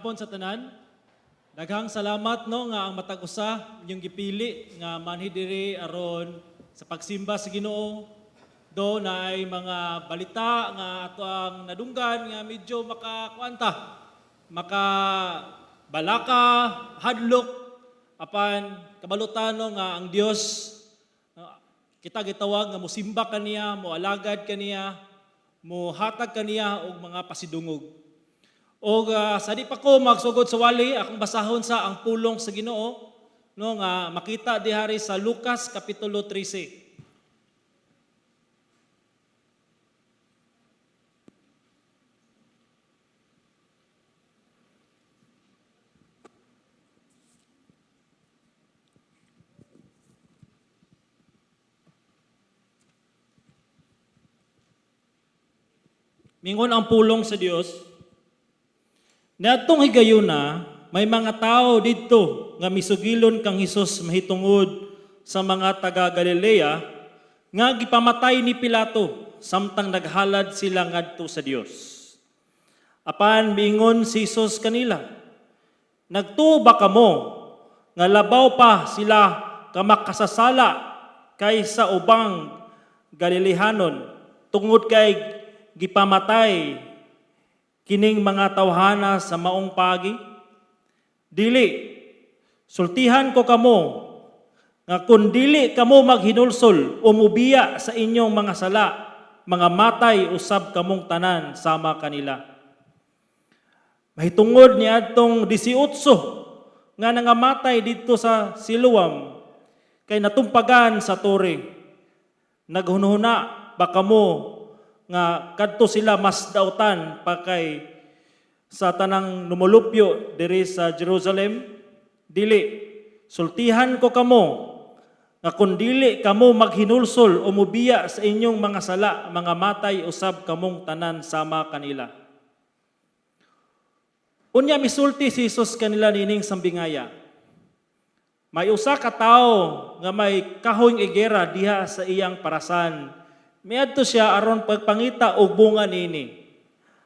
Magapon sa tanan. Daghang salamat no nga ang matag usa inyong gipili nga manhi diri aron sa pagsimba sa Ginoo. Do na ay mga balita nga ato ang nadunggan nga medyo makakuanta, makabalaka, hadlok apan kabalutano nga ang Dios kita gitawag nga mosimba kaniya, moalagad kaniya, mohatag kaniya og mga pasidungog. O sa di pa ko magsugod sa wali, akong basahon sa ang pulong sa Ginoo no nga makita dihari sa Lucas kapitulo 13. Mingon ang pulong sa Dios. Niadtong higayuna, may mga tao didto nga misugilon kang Hesus mahitungod sa mga taga Galilea nga gipamatay ni Pilato samtang naghalad sila ngadto sa Dios. Apan mingon si Hesus kanila, nagtuo ba kamo nga labaw pa sila kamakasasala kaysa ubang Galilehanon tungod kay gipamatay kining mga tawhana sa maong pagi? Dili, sultihan ko kamo nga kung dili kamo maghinulsol o mubiya sa inyong mga sala, mga matay usab kamong tanan sama kanila. Mahitungod ni adtong 18 nga nangamatay dito sa Siloam kay natumpagan sa tore. Naghunhuna ba kamo nga kadto sila mas dautan pa kay sa tanang numulupyo diri sa Jerusalem? Dili, sultihan ko kamo nga kung dili kamo maghinulsol o mubiya sa inyong mga sala, mga matay usab kamong tanan sama kanila. Unya misulti si Jesus kanila nining sambingaya. May usa ka tawo nga may kahoyng igera diha sa iyang parasan. Miadto siya aron pagpangita og bunga nini.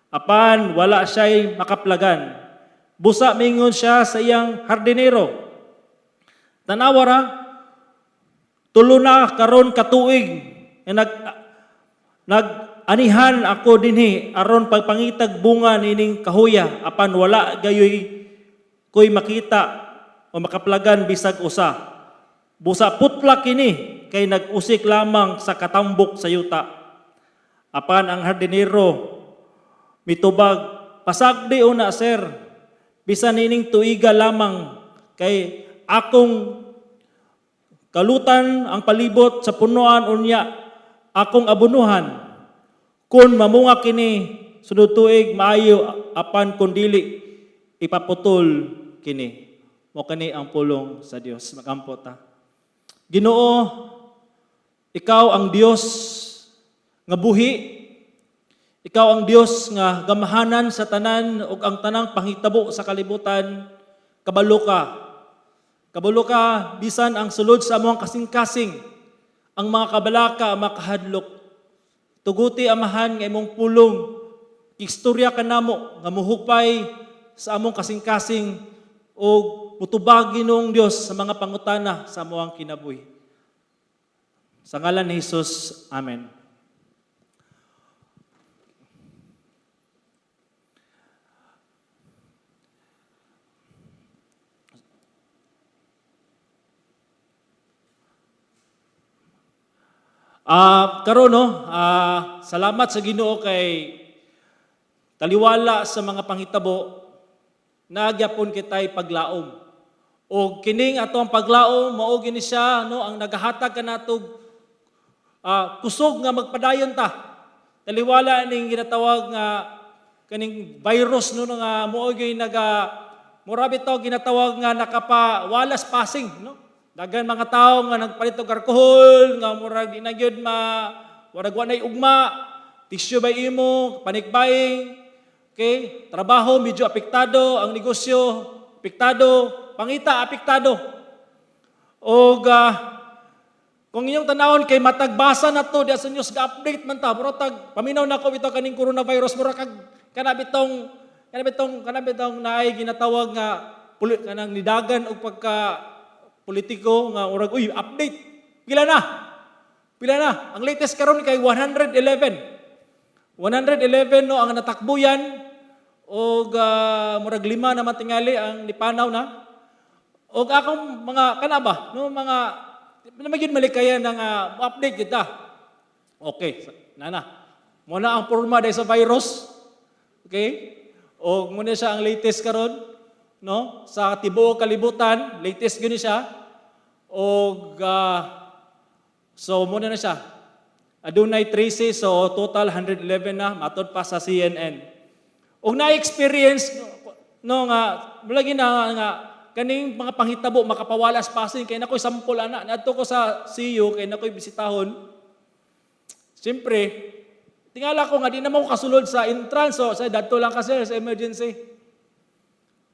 Apan wala siya'y makaplagan. Busa mingon siya sa iyang hardinero. Tanawara, tulo na karon katuig nag-anihan ako dinhi aron pagpangitag bunga nining kahuya. Apan wala gayoy ko'y makita o makaplagan bisag usa. Busa putlak kini kay nag-usik lamang sa katambok sa yuta. Apan ang hardinero mitubag, pasagdi una sir, bisan nining tuiga lamang kay akong kalutan ang palibot sa punuan unya akong abunuhan. Kun mamunga kini sudod tuig maayo apan kun dili ipaputol kini. Mo kani ang pulong sa Dios. Magampo ta. Ginoo, ikaw ang Dios nga buhi. Ikaw ang Dios nga gamahanan sa tanan ug ang tanang panghitabo sa kalibutan. Kabalo ka. Kabalo ka bisan ang sulod sa among kasing-kasing. Ang mga kabalaka makahadlok. Tuguti amahan nga imong pulong. Istorya ka namo nga muhupay sa among kasing-kasing ug mutubag Ginoong Dios sa mga pangutana sa among kinabuhi. Sa ngalan ni Jesus, amen. Karon no, salamat sa Ginoo kay taliwala sa mga panghitabo nagyapon kitay paglaom. O kining ato ang paglaom mao gini siya no ang nagahatag kanatog kusog nga magpadayon ta. Taliwala ning ginatawag nga kaning virus no nga mao gyud murabi to ginatawag nga nakapawalas passing no. Dagan mga tao nga nagpalit og alcohol nga murag di na gyud murag wa nay ugma, tisyo ba imo, panikbaying, okay? Trabaho medyo apektado, ang negosyo apektado, pangita apektado. Og kung inyong tanawon kay matagbasa na to diya sa news ga-update man ta, murag paminaw na ko bitaw kaning coronavirus murag kana bitong kanabitong naay ginatawag nga kanang nidagan og pagka politiko nga urag uy update. Pila na? Ang latest karon kay 111. 111 no ang natakbo yan og murag 5 na matingali ang nipanaw na. Og akong mga kanaba no mga namagid malikayan ng update kita. Okay, nana. Muna ang porma dahil sa virus. Okay? O muna siya ang latest karon, no? Sa tibuok kalibutan, latest gani siya. O so muna na siya. Adunay 13, so total 111 na, matod pa sa CNN. O na-experience, no nga, malagi na nga, kaning mga panghitabo, makapawalas pasin, kaya nako'y sampol, anak. Nadto ko sa CU, kaya nako'y bisitahon. Siyempre, tingala ko nga, di naman ko kasulod sa entrance, so sa dato lang kasi sa emergency.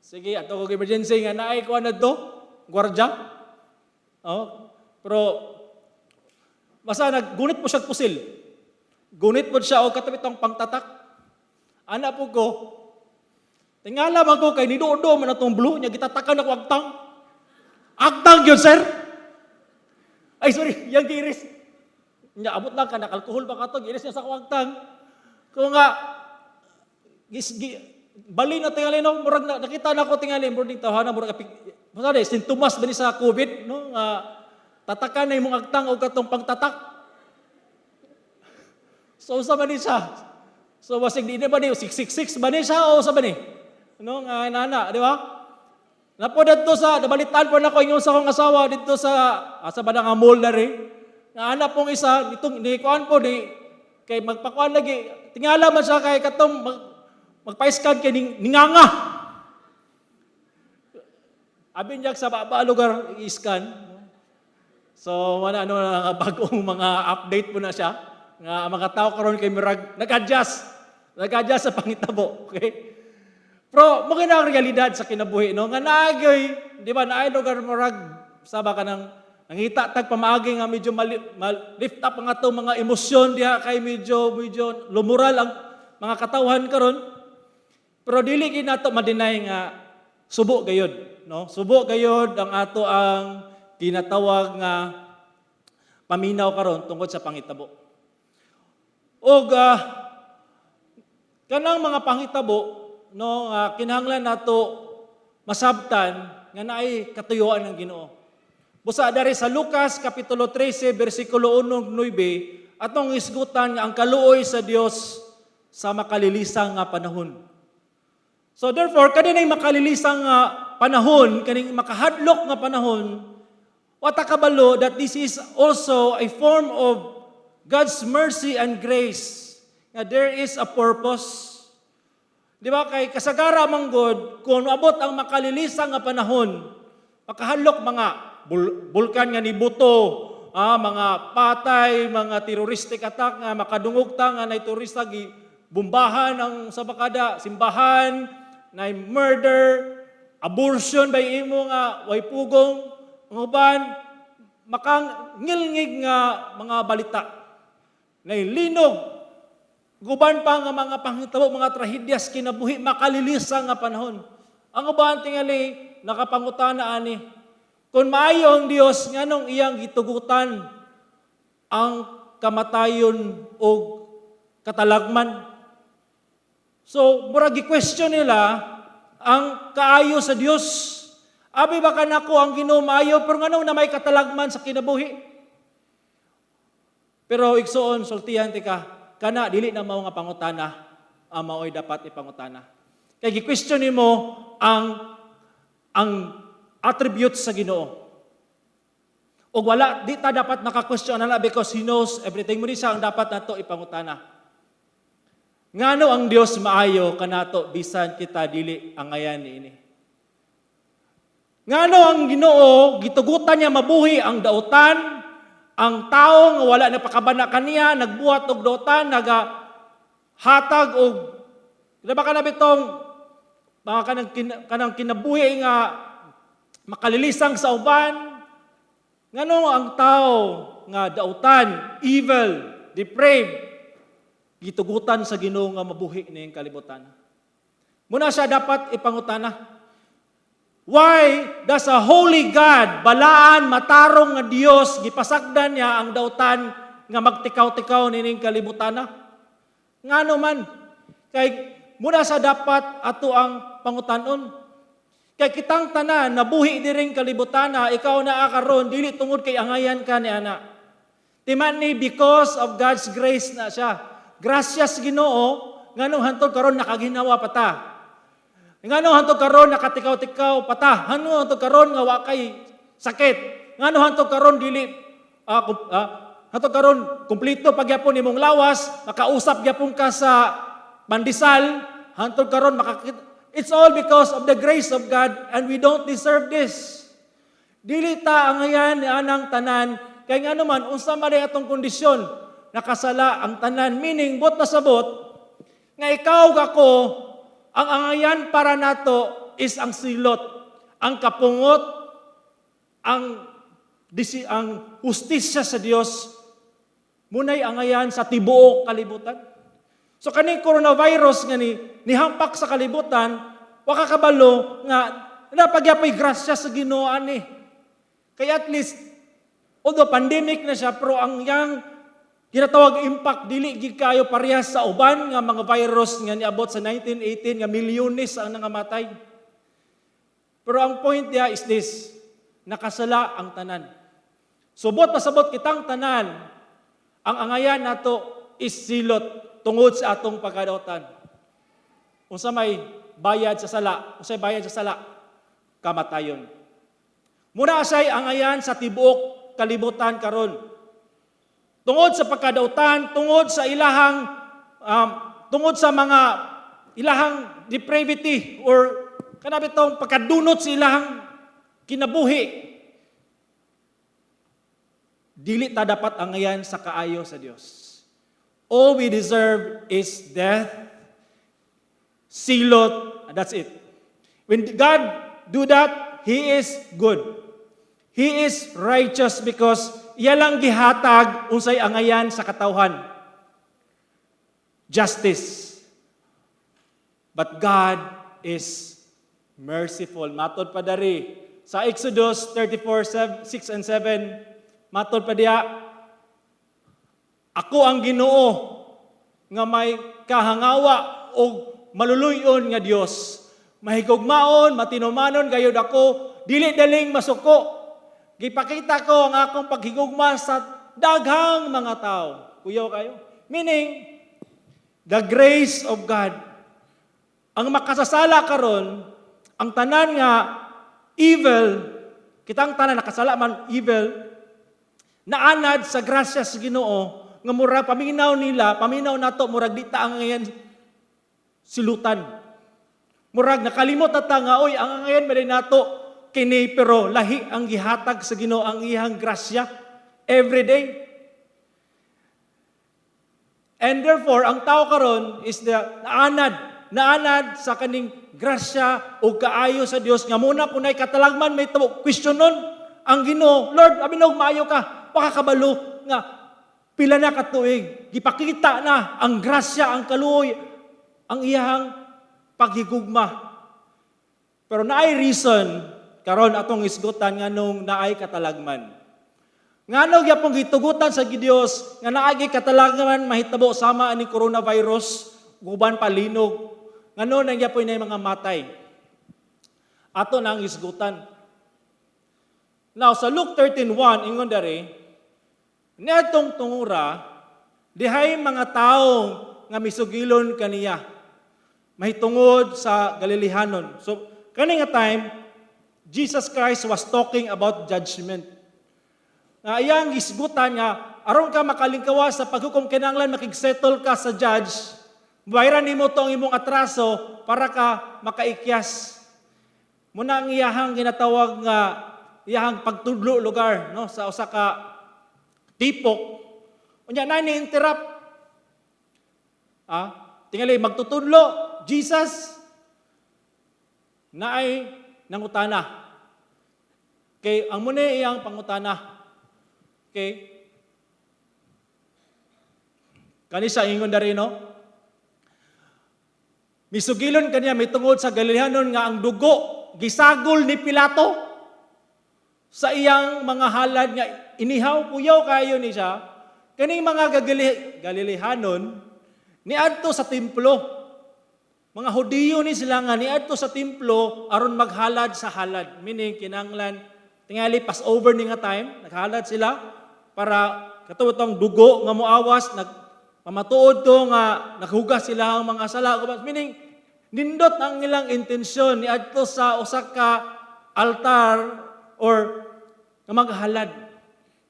Sige, ato ko emergency nga, naay ko na to, gwardya. Oh, pero, basta gunit po siya pusil. Gunit po siya o katapitang pangtatak. Anak po ko, tingala man ko kay nido-do man atong blue, niya gitatakan ako agtang. Agtang yun, sir. Ay, sorry, yung giris. Niya, abot lang ka, nakalkohol ba ka to, giris niya sa agtang. Kung nga, bali na tingali, no, murag nakita na ko tingali, murag ding tahanan, murag masabi, sintomas ba ni sa COVID, no, tatakan na yung agtang o katong pangtatak. So, sa ba ni siya? So, wasig di na ba ni? 666 ba ni siya o sa ba ni? Ano nga, nana, di ba? Napo dito sa, nabalitaan po na ko yung sa akong asawa dito sa ba na nga mall na rin. Naana pong isa, itong, kuhaan po, kay magpakuan lagi, tingala man siya kay katong magpa-scan kay ninganga. Abin niya sa baba lugar i-scan. So, ano na bagong mga update po na siya. Nga mga tao karon kay mirag nag-adjust sa pangitabo, okay? Pero mo ang realidad sa kinabuhi no nga naagay, di ba? Naay lugar murag saba ka nang nangita tag pamaagi nga medyo lift up ang ato mga emosyon diha kay medyo lumural ang mga katawhan karon. Pero dili gid nato ma-deny nga subo gayud, no? Subo gayud ang ato ang tinatawag nga paminaw karon tungkol sa pangitabo. O kanang mga pangitabo, no, kinahanglan nato masabtan nga naay katuyuan ng Ginoo. Busa dari sa Lucas kapitulo 13 bersikulo 1-9 atong isgutan nga ang kaluoy sa Dios sa makalilisang nga panahon. So therefore kaninay makalilisang nga panahon, kaning makahadlok nga panahon, wata kabalo that this is also a form of God's mercy and grace. Nga there is a purpose. Di ba kay kasagara manggod kung abot ang makalilisang nga panahon, makahalok mga bulkan nga nibuto, mga patay, mga terroristic attack nga makadungog ta nga nay turista gi bombahan ang sa bakada, simbahan, nay murder, abortion by imo nga way pugong, uban makang ngilngig nga mga balita. Nay linog guban pa nga mga panghitabo, mga trahedyas kinabuhi makalilisang nga panahon. Ang uban tingali nakapangutana ani kung maayo ang Dios nganong iyang gitugutan ang kamatayon o katalagman. So murag gi-question nila ang kaayo sa Dios. Abi ba kanako ang Ginoo maayo pero nganong na may katalagman sa kinabuhi? Pero igsoon, sultihan tika, kana dili na mao nga pangutana, mao'y dapat ipangutana. Kaya gi-question nimo ang attributes sa Ginoo. O wala, di ta dapat maka-question na because He knows everything. Muna siya ang dapat nato ipangutana. Ngano ang Dios maayo kanato bisan kita dili ang ngayan niini. Ngano ang Ginoo gitugutan niya mabuhi ang dautan, ang tao nga wala napakabana kaniya, nagbuhat og dautan, nagahatag og diba ka na bitong mga kanang kinabuhi nga makalilisang sa uban. Ngano ang tao nga dautan, evil, depraved, gitugutan sa Ginoo nga mabuhi ning kalibutan. Muna siya dapat ipangutana. Why does a holy God, balaan, matarong nga Dios, gipasagdan niya ang dautan nga magtikaw-tikaw nining kalibutana? Ngano man, kay muna sa dapat ato ang pangutanon. Kay kitang tanan, nabuhi diring kalibutana, ikaw na akaron, dili tungod kay angayan ka ni ana. Timan ni because of God's grace na siya. Gracias Ginoo, nganong hantod karon nakaginawa pa ta. Ngano hantod karon nakatikaw-tikaw pata. Ngano hantod karon nga wa kay sakit. Ngano hantod karon dili hantod karon kumpleto pagyapon imong lawas, makausap gyapon ka sa pandisal, hantod karon it's all because of the grace of God and we don't deserve this. Dili ta angayan ni anang tanan kay ngano man unsa man atong kondisyon nakasala ang tanan, meaning bot na sabot nga ikaw gako. Ang angayan para nato is ang silot, ang kapungot, ang hustisya sa Dios, munay angayan sa tibuok kalibutan. So kaning coronavirus nga nihampak sa kalibutan, waka kabalo nga napagyapoy grasya sa Ginoo ani. Kaya at least, although pandemic na siya, pero ang yang ginatawag impact, dili gid kayo parehas sa uban nga mga virus nga niabot sa 1918 nga milyones ang nangamatay. Pero ang point niya is this, nakasala ang tanan. Subot pasabot kitang tanan, ang angayan nato is silot tungod sa atong pagkadautan. Unsa may bayad sa sala, unsay bayad sa sala, kamatayon. Muna asay angayan sa tibuok kalibutan karon. Tungod sa pagkadautan, tungod sa ilahang, tungod sa mga ilahang depravity or kanabi itong pagkadunot sa ilahang kinabuhi, dili ta dapat angayan sa kaayo sa Dios. All we deserve is death, silot, and that's it. When God do that, He is good. He is righteous because iya lang gihatag unsay angayan sa katawhan. Justice. But God is merciful. Matod pa dari sa Exodus 34:6 and 7, matod pa diya, ako ang Ginoo nga may kahangawa o maluluyon nga Dios. Mahigugmaon, matinumanon gayud ako, dili daling masuko. Gipakita ko ang akong paghigugma sa daghang mga tao. Kuyaw kayo? Meaning, the grace of God. Ang makasasala karon, ang tanan nga evil, kitang tanan nakasala man evil, naanad sa grasya sa Ginoo, nga murag paminaw nila, paminaw nato, murag di ta ang ngayon silutan. Murag nakalimot na ta nga, oy, ang ngayon malay nato, kini pero lahi ang gihatag sa Ginoo ang iyang grasya every day. And therefore, ang tao karon is the naanad sa kaning grasya o kaayo sa Dios nga muna kunay katalagman may tawag question nun ang Ginoo, Lord, abinog maayo ka, pakakabalo nga pila na katuig, gipakita na ang grasya, ang kaluoy, ang iyang paghigugma. Pero naay reason karon atong isgutan nganong naay katalagman. Ngano gyapon gitugutan sa Dios nga naay katalagman mahitabo sama ani coronavirus guban palinog. Ngano nang gyapon na mga matay. Ato nang isgutan. Now sa Luke 13:1 ingon dere, niadtong tungura dihay mga tawo nga misugilon kaniya mahitungod sa Galilehanon. So kani nga time Jesus Christ was talking about judgment. Nga iyang isgutan nga, aron ka makalingkawa sa paghukom kinahanglan makigsettle ka sa judge, bayaran nimo tong imong atraso para ka makaikyas. Muna ang iyahang ginatawag nga iyahang pagtudlo lugar no sa usa ka tipok. Unya na ni interrupt. Tingali magtutudlo Jesus naay nangutana. Kay ang muna iyang pangutana. Okay? Kanisa ingon dari no? Misugilon kaniya mitungod sa Galileanon nga ang dugo gisagol ni Pilato sa iyang mga halad nga inihaw kuyaw kayo ni siya. Kaning mga Galileanon niadto sa templo. Mga Hudiyo ni sila nga niadto sa templo aron maghalad sa halad. Meaning kinanglan tingali Passover ni nga time, naghalad sila para katong dugo nga moawas pamatuod to nga naghugas sila ang mga sala. Meaning, nindot ang ilang intensyon ni adto sa usa ka altar or nga maghalad.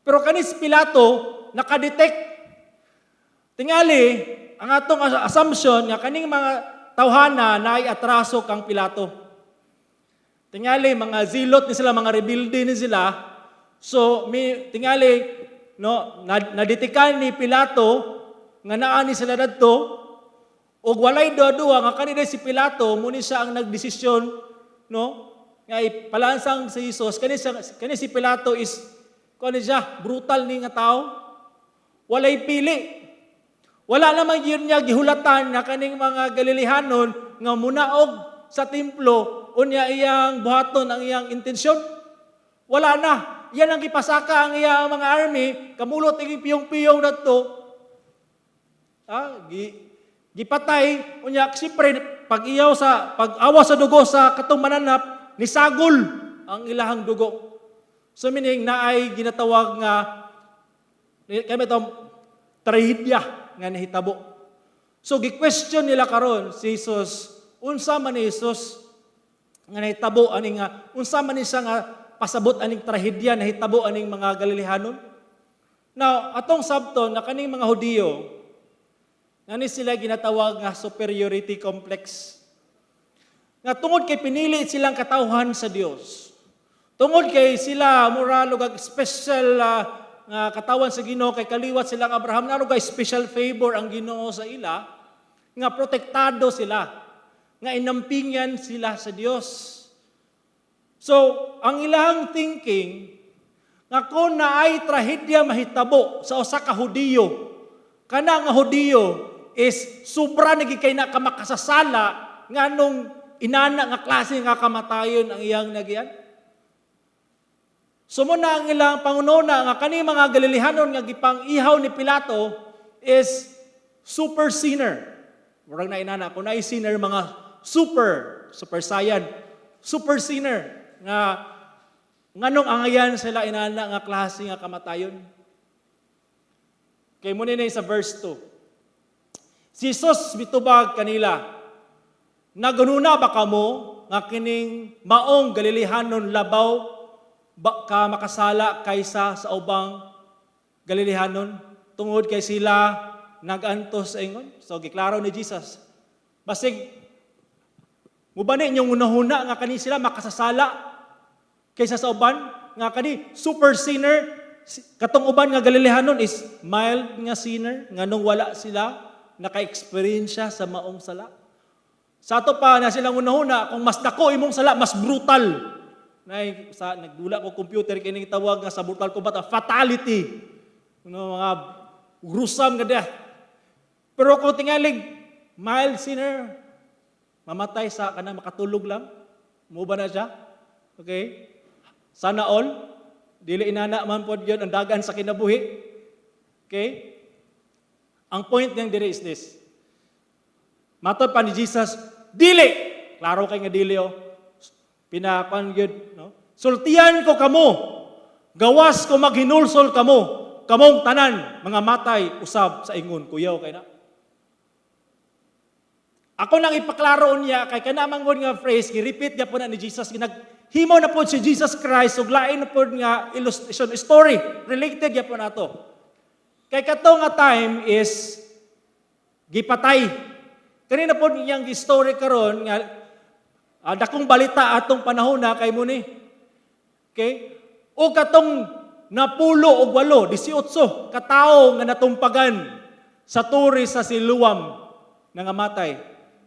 Pero kanis Pilato nakadetect. Tingali, ang atong assumption nga kaning mga tawhana naay atraso kang Pilato. Tingali, mga zilot ni sila, mga rebelde ni sila. So, tingali, no, nadetikan ni Pilato nga naa ni sila dadto ug walay duha-duha nga kanina si Pilato muni siya ang nagdesisyon no nga ipalansang si Jesus kani si Pilato is kani siya brutal ni nga tao walay pili wala namang yun niya gihulatan na kaning mga Galileanon nga munaog sa templo unya iyang buhaton ang iyang intensyon wala na yan ang gipasaka ang iyang mga army kamulot ing piyong-piyong dadto gipatay unya siyempre pag-awa sa dugo sa katong mananap ni sagol ang ilahang dugo. So meaning naay ginatawag nga kami tong trahedya nga nahitabo. So gi-question nila karon si Jesus, unsa man ni Jesus nga nahitabo aning nga unsa man ni siya nga pasabot aning trahedya nahitabo aning mga Galileanon? Now, atong sabton na kaning mga Hudiyo Nani sila ginatawag nga superiority complex. Nga tungod kay pinili silang katawhan sa Dios. Tungod kay sila mura lugag special nga katawan sa Ginoo kay kaliwat silang Abraham na lugag special favor ang Ginoo sa ila nga protektado sila. Nga inampingan sila sa Dios. So, ang ilang thinking nga kung naay trahedya mahitabo sa usa ka Hudiyo, kana nga Hudiyo is sobra nagikay na kamakasasala nga nung inana nga klase nga kamatayon ang iyang nagiyan. Sumuna ang ilang pangununa nga kani mga Galileanon nga gipang ihaw ni Pilato is super sinner. Murag na inana kung naay sinner mga super saiyan, super sinner nga nganong angayan sila inana nga klase nga kamatayon. Kay mo ni sa verse 2. Si Jesus mitubag kanila, naganuna ba kamo nga kining maong Galileanon labaw ka makasala kaysa sa ubang Galileanon tungod kay sila nagantos sa ingon? So giklaro ni Jesus. Basig mubani inyong unahuna nga kani sila makasasala kaysa sa uban nga kani super sinner katong uban nga Galileanon is mild nga sinner nganong wala sila naka-experience sa maong sala. Sa ato pa na silang unahuna, kung mas dako imong sala, mas brutal. Nagdula ko computer, kining tawag nga sa brutal combat, fatality. Mga gruesome nga death. Pero kung tingalig, mild sinner, mamatay sa kanang makatulog lang, muba na siya. Okay? Sana all, dili inana man po yun, ang dagan sa kinabuhi. Okay? Ang point niyang dire is this. Matod pa ni Jesus, dili! Klaro kay nga dili, oh. Pinakuan yun, no? Sultian ko kamo, gawas ko maghinulsol kamo, kamong tanan, mga matay, usab sa ingon, kuyaw kay na. Ako nang ipaklaro niya, kay kanamang nga phrase, gi-repeat niya po na ni Jesus, himo na po si Jesus Christ, ug lain na po nga illustration, story, related niya po na to. Kay kato nga time is gipatay. Kanina po niyang story karon nga dakong balita atong panahon na kay muni. Okay? O katong napulo og 18 katao nga natumpagan sa turi sa Siluam nga namatay.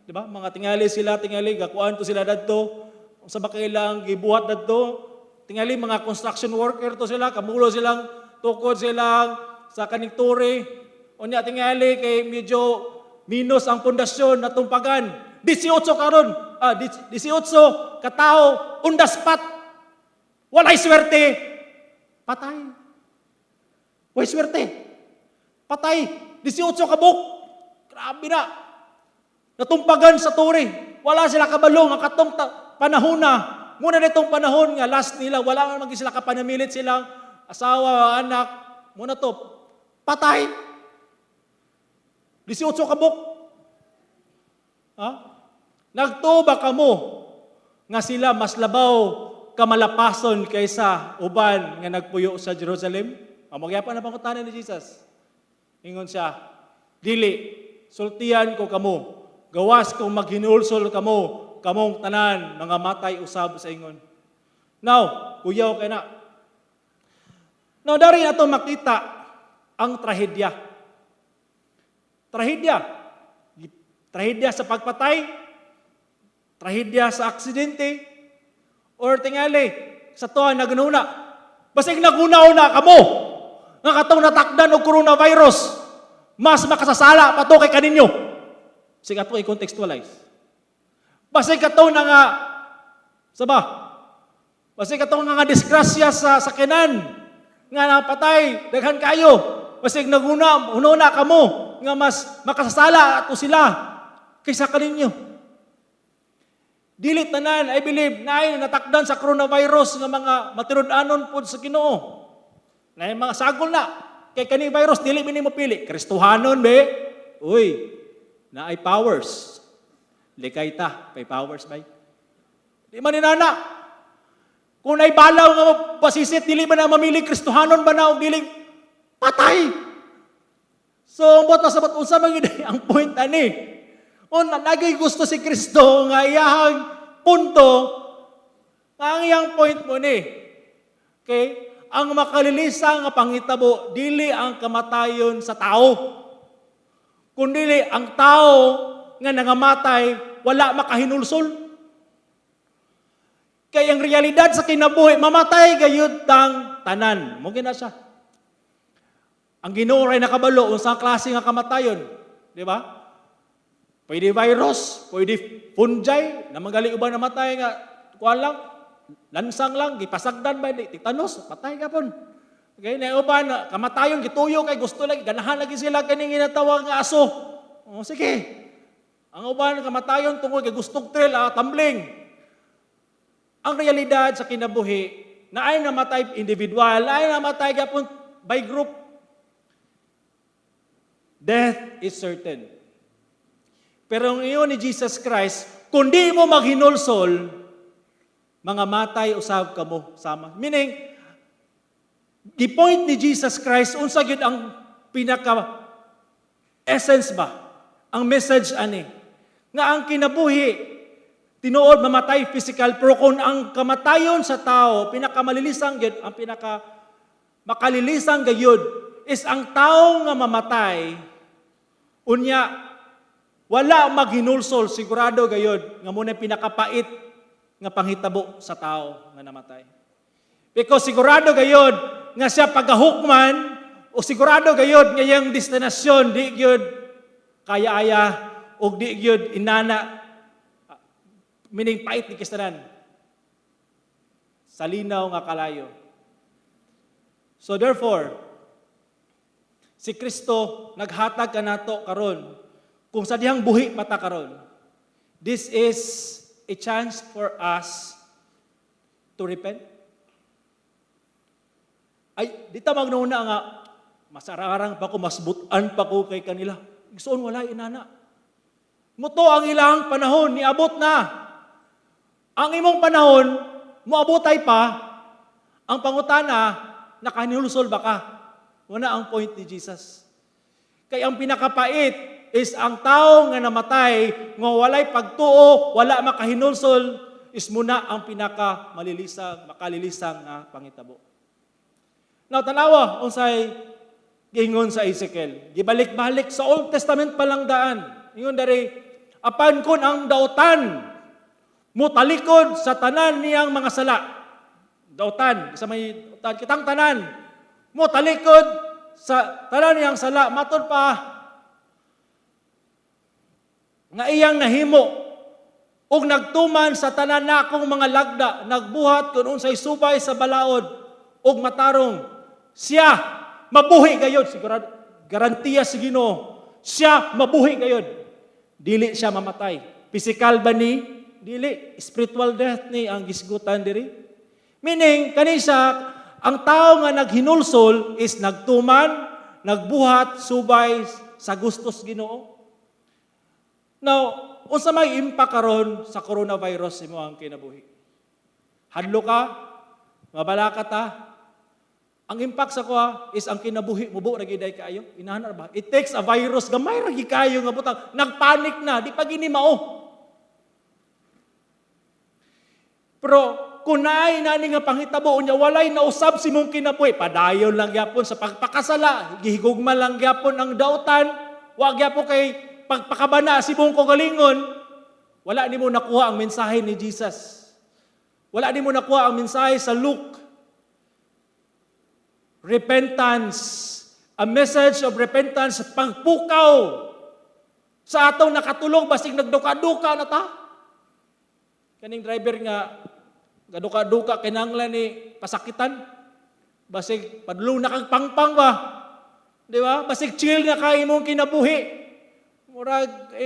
Di ba? Mga tingali gakuan to sila dadto. Sa bakailang gibuhat dadto, tingali mga construction worker to sila, kamulo silang tukod silang sa kaning tore, unya tingali kay medyo minus ang pundasyon na tumpagan. 18 karon, 18 katao on the spot. Walay swerte, patay. Walay swerte, patay. 18 kabuk. Grabe na. Natumpagan sa turi. Wala sila kabalo nga katong panahon na. Muna nitong panahon nga last nila, wala nga sila kapanamilit silang asawa, anak. Muna to, patay. 18 kabuk. Ha? Nagtuba ka mo nga sila mas labaw kamalapason kaysa uban nga nagpuyo sa Jerusalem. Magyapa na pangutanan ni Jesus. Ingon siya, dili, sultihan ko kamo, gawas kong maghinulsol kamo, kamong tanan, mga matay usab sa ingon. Now, kuyaw kay na. Now, dari nato makita ang trahedya. Trahedya. Trahedya sa pagpatay, trahedya sa aksidente, or tingali, sa tuwa nagununa. Basig nagunaw-una kamo, nga katong natakdan og coronavirus, mas makasasala pa to kay kaninyo. Sige ato i-contextualize. Basig katong na nga, basig katong nga disgrasya sa sakinan, nga napatay, daghan kayo, basig naguna kamo, nga mas makasasala ato sila, kaysa kaninyo. Dili tanan, I believe, na ay natakdan sa coronavirus nga mga matinud-anon po sa Ginoo. Na yung mga sagol na, kay kaning virus, dili mo pili. Kristohanon, be? Uy, na ay powers. Likay ta, may powers, bay. Di man inana. Kung ay balaw nga pasisit, dili ba na mamili Kristohanon ba na o dili patay? So, ang unsa ang point ani. Lagi gusto si Kristo nga iyahang punto, nga ang iyang point mo ni. Okay? Ang makalilisang nga pangitabo, dili ang kamatayon sa tao. Kundili ang tao nga nangamatay, wala makahinulsol. Kaya ang realidad sa kinabuhi, mamatay gayud tang tanan. Mo gina siya. Ang Ginoo ray nakabalo unsang klase nga kamatayon, di ba? Pwede virus, pwede fungi, na magaling uban namatay nga, kuha lang, lansang lang, gipasagdan ba, titanos, patay ka pon. Okay, na uban, kamatayon, gituyo kay gusto lagi, ganahan lagi sila kaning ginatawag nga aso. O sige, ang uban, kamatayon, tungkol kay gustong trail, tumbling. Ang realidad sa kinabuhi, na ay namatay individual, na ay namatay kapon by group. Death is certain. Pero ang iyon ni Jesus Christ, kung di mo maghinulsol, mga matay usab kamo sama. Meaning, the point ni Jesus Christ, unsa gyud ang pinaka-essence ba? Ang message ani. Nga ang kinabuhi, tinuod mamatay physical, pero kung ang kamatayon sa tao, pinakamalilisang gyud, ang pinakamalilisang gayud, is ang tao nga mamatay, unya, wala maghinulsol, sigurado gayod, nga muna pinakapait nga panghitabo sa tao nga namatay. Because sigurado gayod, nga siya pagahukman, o sigurado gayod, nga yung destinasyon, di gyud kaya-aya, o di gyud inana, meaning pait ni kistanan. Sa linaw nga kalayo. So therefore, si Kristo naghatag ka nato karon, kung sa dihang buhi mata karon, this is a chance for us to repent. Ay, di ta magnuna nga, masararang pa ko, masbutan pa ko kay kanila. Gustoon wala inana. Muto ang ilang panahon, niabot na. Ang imong panahon, muabotay pa, ang pangutana, nakahinulsol ba ka? Wala ang point ni Jesus. Kaya ang pinakapait, is ang tao nga namatay, nga walay pagtuo, wala makahinulsol, is muna ang makalilisang nga pangitabo. Now, tanawa, unsay gingon sa Ezekiel. Gibalik-balik sa Old Testament palang daan. Ingon dari, apan kun ang dautan, mutalikod sa tanan niyang mga sala. Dautan, sa may dautan, kitang tanan, mutalikod sa tanan niyang sala, matod pa, nga iyang nahimo ug nagtuman sa tanan nakong mga lagda, nagbuhat kun unsay subay sa balaod ug matarong. Siya mabuhi gayud, sigurado garantiya sa Ginoo. Siya mabuhi gayud. Dili siya mamatay. Physical ba ni? Dili. Spiritual death ni ang gisgutan diri. Meaning kanisa ang tao nga naghinulsol is nagtuman, nagbuhat, subay sa gustos Ginoo. Now, unsa may impact karon sa coronavirus imo ang kinabuhi? Hadlo ka, mabalaka ta. Ang impact sa kuha is ang kinabuhi mubo ra giday kaayo. Inahanar ba? It takes a virus gamay ra gi kayo nga butang nagpanik na, di pa gini mao. Pero kung naay nani nga panghitabo unya walay nausab si mong kinabuhi, padayon lang gyapon sa pagpakasala, gihigugma lang gyapon ang dautan, wa gyapon kay pagpakabana si mong kagalingon, wala nimo nakuha ang mensahe ni Jesus. Wala nimo nakuha ang mensahe sa Luke. Repentance, a message of repentance, pagpukaw sa atong nakatulog basig nagduka-duka na ta. Kaning driver nga gaduka-duka kinanglan ni pasakitan. Basig padulong na kag pangpang ba? Di ba? Basig chill nga kay imong kinabuhi. Murag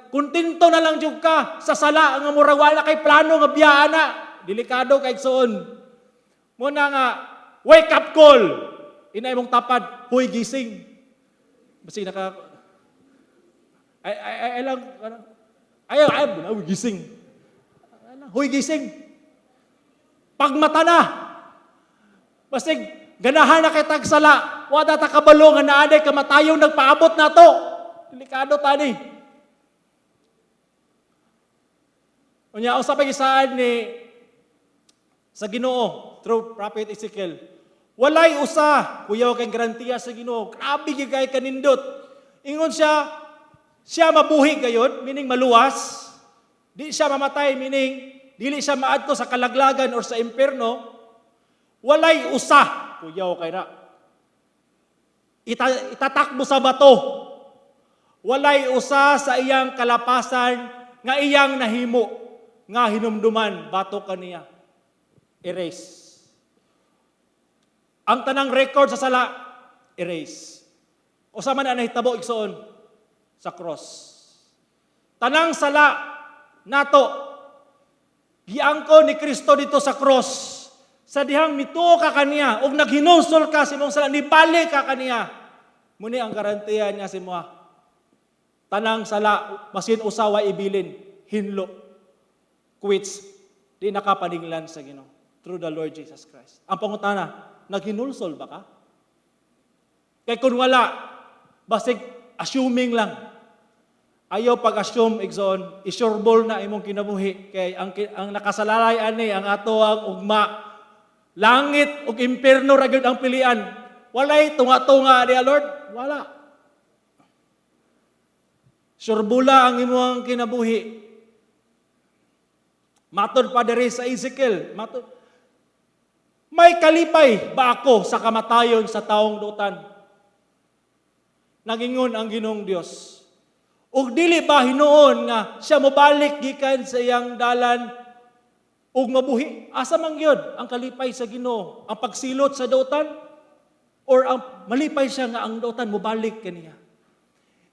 kontento na lang jud ka sa sala nga murag wala kay plano nga biyaan na. Delikado kay igsoon. Muna nga wake up call. Ina imong tapad, huy gising. Basig naka ay lang ayaw gising. Huy gising. Pagmata na. Basig ganahan na kay tagsala. Wala ta kabalo nga naaday kamatayong nagpaabot na to. Delikado tani. Unya usa pa gisaad ni sa Ginoo through Prophet Ezekiel. Walay usa kuyaw kay garantiya sa Ginoo. Grabe gyud kay kanindot. Ingon siya mabuhi gayud, meaning maluwas. Di siya mamatay, meaning dili siya maadto sa kalaglagan or sa impierno. Walay usa kuyaw kay ra. Itatakbo sa bato. Walay usa sa iyang kalapasan nga iyang nahimo nga hinumduman bato kaniya. Erase. Ang tanang record sa sala, erase. O sa man ang nahitabo igsoon sa cross. Tanang sala nato giangko ni Kristo dito sa cross. Sa dihang mituo ka kaniya ug naghinusol ka sa imong sala, nibalik ka kaniya. Muni ang garantiya niya si moa. Tanang sala masin usawa ibilin, hinlo, quits, di nakapaninglan sa Ginoo through the Lord Jesus Christ. Ang pangutana, naghinulsol ba ka? Kay kung wala, basig assuming lang. Ayaw pag-assume, igsoon, isurebol na imong kinabuhi. Kay ang nakasalalay ani, ang ato ang ugma, langit ug impierno ra gyud ang pilian. Walay tunga-tunga diha Lord, wala. Surebula ang imong kinabuhi. Matod pa diri sa Ezekiel, may kalipay ba ako sa kamatayon sa taong dutan? Nagingon ang Ginoong Dios. Ug dili ba hinuon nga siya mobalik gikan sa iyang dalan ug mabuhi? Asa man gyud ang kalipay sa Ginoo? Ang pagsilot sa dutan or ang malipay siya nga ang dutan mobalik kaniya?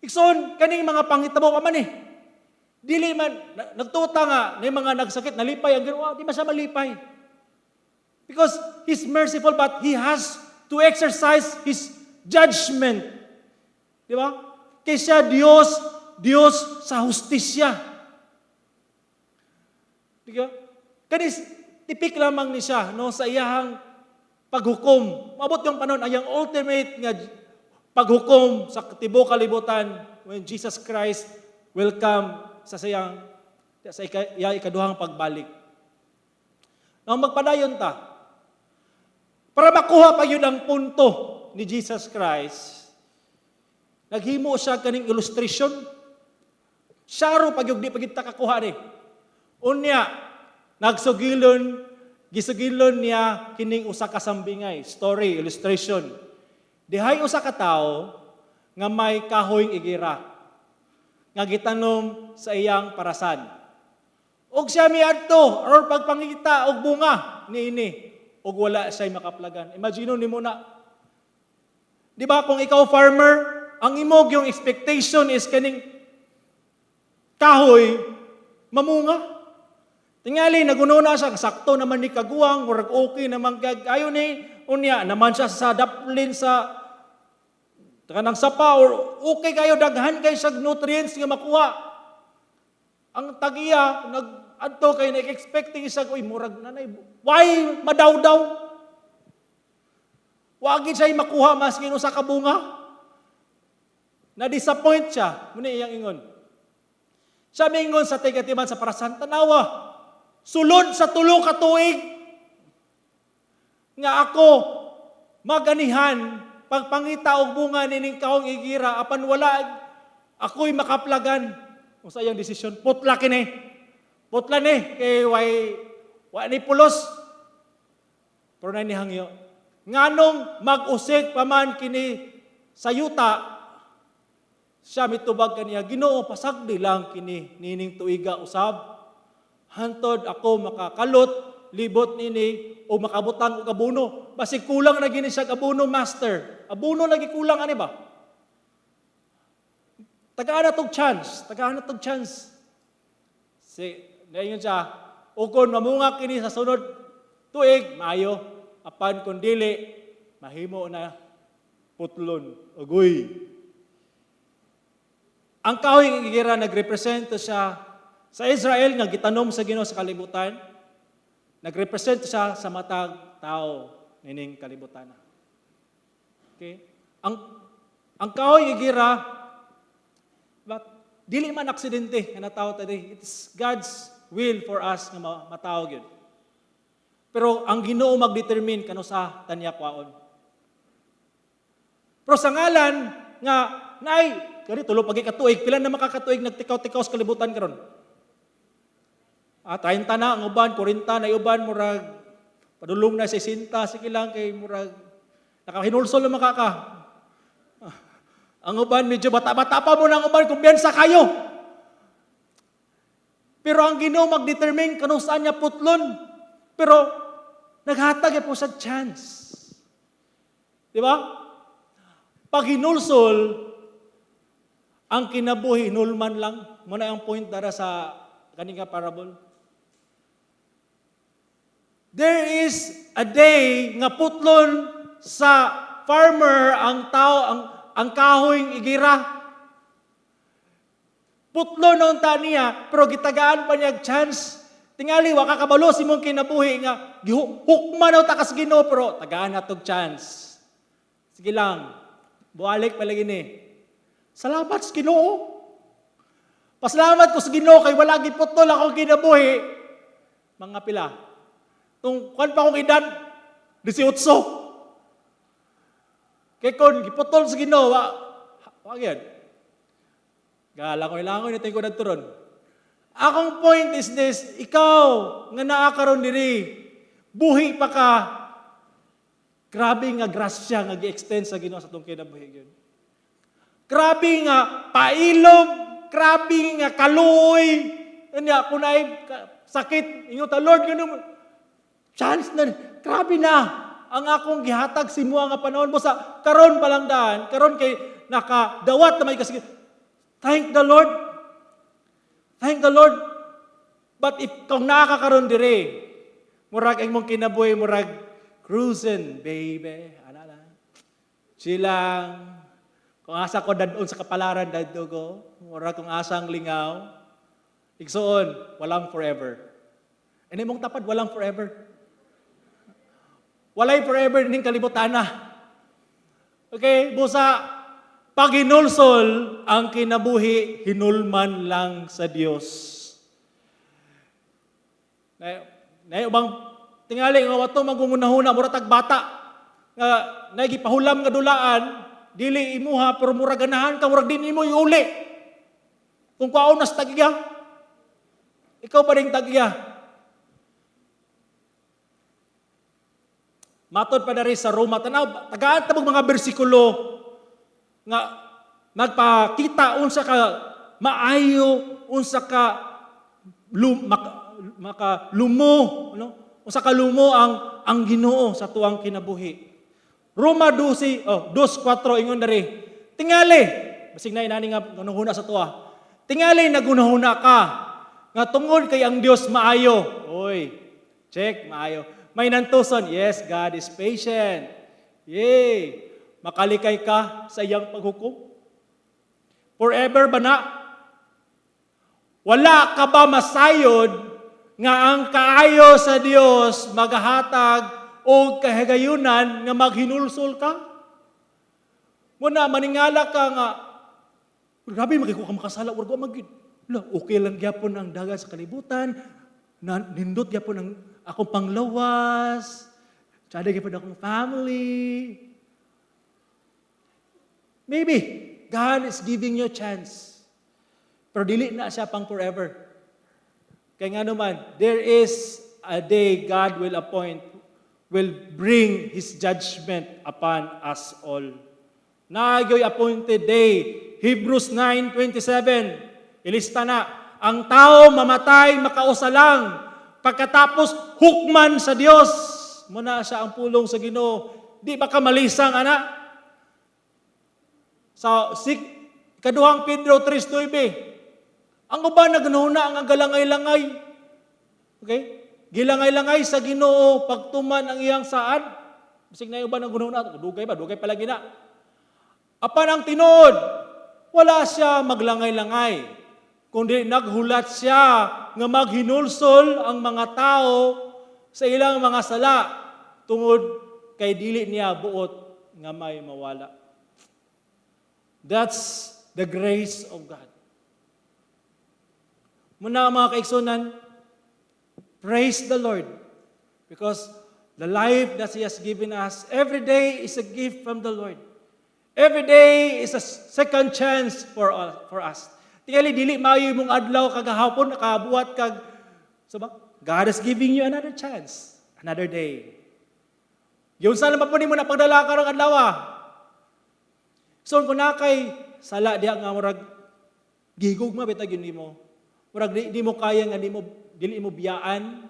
Ikson kaning mga panghitabo pa man dili man nagtuta nga ni mga nagsakit nalipay ang Ginoo, di man siya malipay. Because He's merciful, but He has to exercise His judgment. Di ba? Kaya siya Diyos sa hustisya. Di ba? Kanis, tipik lamang ni siya no, sa iyahang paghukom. Mabot yung panahon, ang yung ultimate nga paghukom sa tibo kalibutan when Jesus Christ will come sa ikaduhang pagbalik. Nang magpadayon ta, para makuha pa yun ang punto ni Jesus Christ, naghimo siya kaning illustration. Saro pag yung di pagita kakuha ni. Unya, gisugilon niya kining usa ka sambingay, story, illustration. Dihay usa ka tawo nga may kahoyng igira. nga gitanom sa iyang parasan. Og siya miadto or pagpangita og bunga niini og wala siya makaplagan. Imagine nimo na. Di ba kung ikaw farmer, ang imog yung expectation is kaning kahoy mamunga. Tingali nagununa siya sakto naman ni kaguwang murag okay naman ayo ni unya naman siya sa daplin sa kanang sapa or okay kayo daghan kay sa nutrients nga makuha. Ang tagiya nag-adto kay nag-expecting isa ko murag nanay. Why madaw-daw? Wagi siya makuha maski no sa kabunga. Na-disappoint siya. Muna iyang ingon. Siya mingon sa tigatiman sa parasan tanawa. Sulod sa tulo ka tuig nga ako maganihan pagpangita og bunga nining kaong igira apan wala ako'y makaplagan. Usa iyang desisyon putla kini. Putla ni kay wa ni pulos. Pero na ni hangyo. Nganong mag-usik paman kini sa yuta siya mitubag kaniya Ginoo pasagdi lang kini nining tuiga usab. Hantod ako makakalot, libot nini, o makabutang og abuno. Basig kulang na gini siya abuno, master. Abuno lagi kulang, ani ba? Tagaan na tog chance. Ngayon siya, ukon mamunga kini sa sunod tuig, maayo, apan kung dili, mahimo na putlon. Agoy. Ang kahoy nga gigira nagrepresento siya sa Israel nga gitanom sa Ginoo sa kalibutan, nagrepresent siya sa matag tao nining kalibutan. Okay? Ang kahoy igira but dili man aksidente nga natawo tadi. It's God's will for us nga matawag yun. Pero ang Ginoo magdetermine kano sa tanya kwaon. Pero sa ngalan nga nay kani tulo pagi katuig pila na makakatuig nagtikaw-tikaw sa kalibutan karon. 30 na ang uban, 40 na uban, murag padulong na 60, sige lang kay murag nakahinulsol na makaka. Ang uban, medyo bata-bata pa mo ng uban, kumbiyansa kayo. Pero ang Ginoo magdetermine kung saan niya putlon. Pero naghatag po sa chance. Di ba? Pag hinulsol, ang kinabuhi, hinulman lang. Muna ang point dara sa kaninga parable. There is a day nga putlon sa farmer ang tao ang kahoy igira. Putlon noon ta niya pero gitagaan pa niya chance. Tingali wa ka kabalo si mong kinabuhi nga hukman ta kas Ginoo pero tagaan na tog chance. Sige lang. Bualik palagi ni. Salamat sa Ginoo. Pasalamat ko sa Ginoo kay wala giputlon ako kinabuhi. Mga pila. Tung kwan pa akong edad, 18. Kaya kung giputol sa Ginoo, wag yan. Galangoy-langoy na tayo ko nagturon. Akong point is this, ikaw nga naakaroon diri, buhi pa ka, grabe nga grasya nga gi-extend sa Ginoo sa itong kinabuhi yun. Grabe nga pailog, grabe nga kaluoy, kunay sakit, inyo ta, Lord, yun chance na, grabe na ang akong gihatag si mo nga panahon mo sa karon pa lang daan, karon kay nakadawat na may kasi. Thank the Lord. Thank the Lord. But if kung nakakaroon dire, murag ang mong kinabuhi, murag cruising, baby. Ana. Chilang. Kung asa ko dadon sa kapalaran dadto ko, murag kung asang lingaw. Igsoon, walang forever. Ano mong tapad, walang forever. Walay forever ning kalibutan na. Okay, busa pag hinulsol ang kinabuhi, hinulman lang sa Dios. Na ubang tingali nga wato magungunahuna mura tag bata nga nagipahulam nga dulaan, dili imuha pero mura ganahan ka murag din imo iuli. Kung kwaon nas tagiya. Ikaw pa ring tagiya. Matod pa dari sa Roma, tanaw, tagaan tabog mga bersikulo nga nagpakita unsa ka maayo unsa ka makalumo, no? Unsa ka lumo ang Ginoo sa tuang kinabuhi. Roma 2:4 ingon dari. Tingali, basig na inani nga gunahuna sa tuwa. Tingali nagunahuna ka nga tungod kay ang Dios maayo. Oy, check, maayo. May nantuson, yes, God is patient. Yay! Makalikay ka sa iyang paghukom? Forever ba na? Wala ka ba masayod nga ang kaayo sa Dios magahatag o kahigayunan nga maghinulsol ka? Muna, maningala ka nga, grabe, magkiko ka makasala, wargo magid. Okay lang gyapon ang dagat sa kalibutan, nindot gyapon ang akong panglawas, tsada gyapon akong family. Maybe, God is giving you a chance. Pero dili na siya pang forever. Kaya nga naman, there is a day God will appoint, will bring His judgment upon us all. Nagyo'y appointed day. Hebrews 9:27. Ilista na. Ang tao mamatay makausa lang. Pagkatapos hukman sa Dios. Muna siya ang pulong sa Ginoo. Di ba ka malisang, anak? Sa kaduhang Pedro 3:9. Ang uban nagunahuna ang galangay-langay. Okay? Gilangay-langay sa Ginoo pagtuman ang iyang saan. Bisig na yung uban nagunahuna. Dugay palagi na. Apan ang tinuod, wala siya maglangay-langay. Kundi naghulat siya nga maghinulsol ang mga tao sa ilang mga sala tungod kay dili niya buot nga may mawala. That's the grace of God. Muna mga kaigsunan, praise the Lord because the life that He has given us every day is a gift from the Lord. Every day is a second chance for us. Tingali dili maayo mong adlaw kagahapon nakabuhat kag God is giving you another chance, another day. Yung sana pa po ni mo na pagdala ka ng adlaw. So kung nakay sala diha nga murag gihigugma bitag yun nimo. Murag di mo kaya nga dili mo biyaan.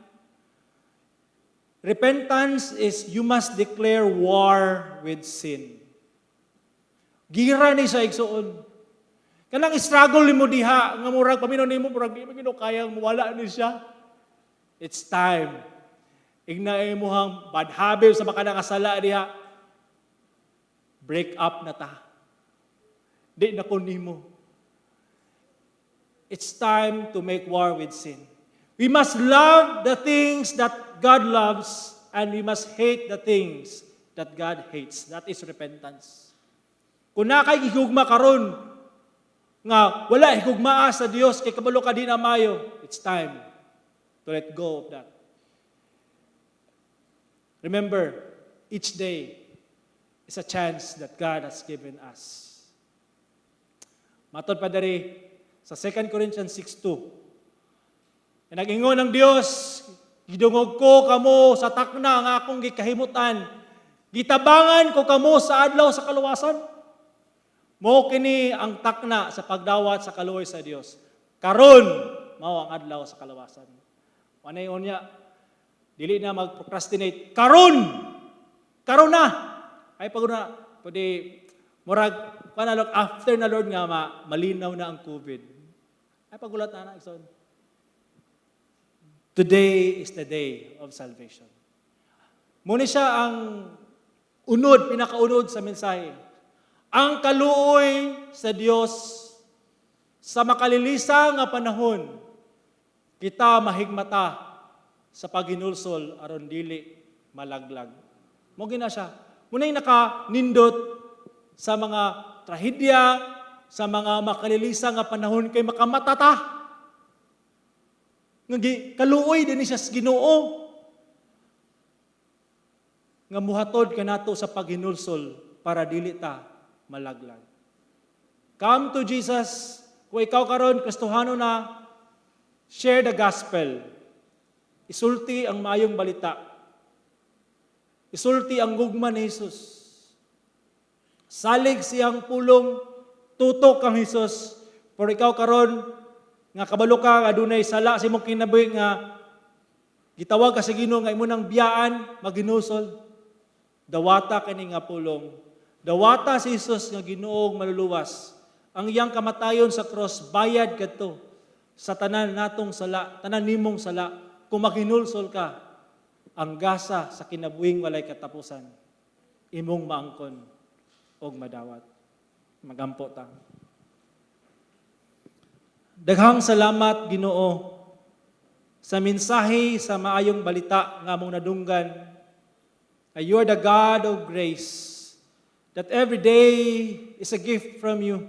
Repentance is you must declare war with sin. Gira ni sa igsuon. Kanang struggle nimo diha nga murag paminon nimo murag di mo kaya mawala ni siya. It's time. Ignaay mo hang bad habit sa baka nakasala diha. Break up na ta. Di na ko nimo. It's time to make war with sin. We must love the things that God loves and we must hate the things that God hates. That is repentance. Kung nakay higugma karon nga wala higugmaa sa Dios kay kabalo ka di na mayo, it's time to let go of that. Remember, each day is a chance that God has given us. Matod pa diri sa 2 Corinthians 6:2. Nag-ingon ng Dios, gidungog ko kamo sa takna nga akong gikahimutan. Gitabangan ko kamo sa adlaw sa kaluwasan. Mao kini ang takna sa pagdawat sa kaluoy sa Dios. Karon mao ang adlaw sa kaluwasan. Manay unya dili na mag-procrastinate. Karon na. Ay paguna pwede murag panalok after na Lord nga malinaw na ang COVID. Ay pagulat na igsoon. Today is the day of salvation. Muna siya ang pinakaunod sa mensahe. Ang kaluoy sa Dios sa makalilisa nga panahon, kita mahigmata sa paghinulsol aron dili malaglag. Mo gina siya. Munay nakanindot sa mga trahedya, sa mga makalilisa nga panahon kay makamatata. Nga kaluoy din siya sa Ginoo. Nga muhatod kanato sa paghinulsol para dili ta malaglag. Come to Jesus. Kung ikaw karon Kristohano na, share the gospel. Isulti ang maayong balita. Isulti ang gugma ni Jesus. Salig siyang pulong, tutok ang Jesus. For ikaw karon nga kabalo ka adunay sala sa imong kinabuhi nga gitawag ka sa Ginoo nga imo nang biyaan maginusol. Dawata kani nga pulong. Dawata si Jesus nga Ginoong maluluwas. Ang iyang kamatayon sa cross bayad kadto sa tanan natong sala, tanan nimong sala. Kung maginulsol ka, ang gasa sa kinabuhing walay katapusan imong maangkon og madawat. Magampo ta. Daghang salamat Ginoo sa mensahe sa maayong balita nga among nadunggan. You are the God of grace, that every day is a gift from you.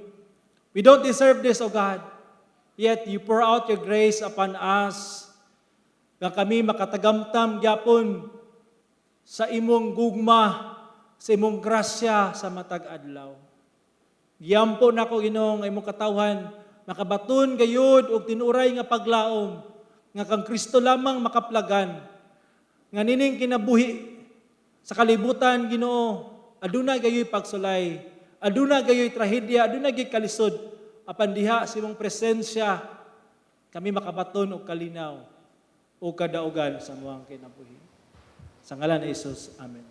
We don't deserve this, O God, yet you pour out your grace upon us, nga kami makatagamtam gyapon sa imong gugma, sa imong grasya sa matag adlaw. Giyampo na ko Ginoo nga imong katawhan, makabaton gayud og tinuray nga paglaom, nga kang Kristo lamang makaplagan, nga nining kinabuhi sa kalibutan, Ginoo, aduna gayoy pagsulay, aduna gayoy trahedya, aduna gayoy kalisod, apan diha sa imong presensya, kami makabaton og kalinaw o kadaugan sa muang kinabuhi. Sa ngalan ni Jesus, Amen.